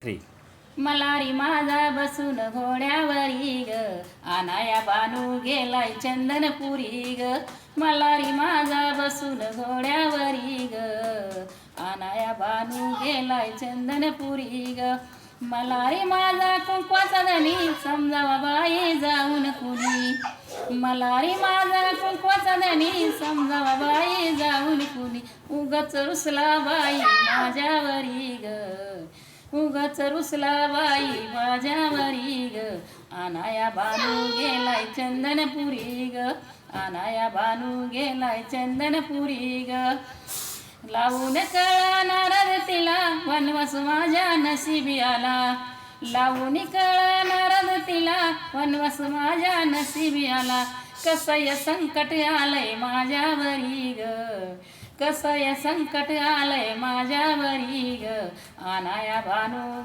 3. मलारी माझा बसून घोड्यावरी ग, आनाया बानू गेलाय चंदनपुरी ग. मलारी माझा बसून घोड्यावरी ग, आनाया बानू गेलाय चंदनपुरी ग. मलारी माझा कुंकवाचा धनी, समजावा बाई जाऊन कुणी. मलारी माझा कुंकवाचा धनी, समजावा बाई जाऊन कुणी. उगाच रुसला बाई माझ्यावरी ग, उगाच रुसला बाई माझ्यावरी ग. आनाया बानू गेलाय चंदनपुरी ग, आनाया बानू गेलाय चंदनपुरी ग. लावून कळा नारद तिला, वनवास माझ्या नशिबी आला. लावून कळा नारद तिला, वनवास माझ्या नशिबी आला. कसय संकट आलंय माझ्यावरी ग, कसय संकट आलंय माझ्यावरी ग. आनाया बानू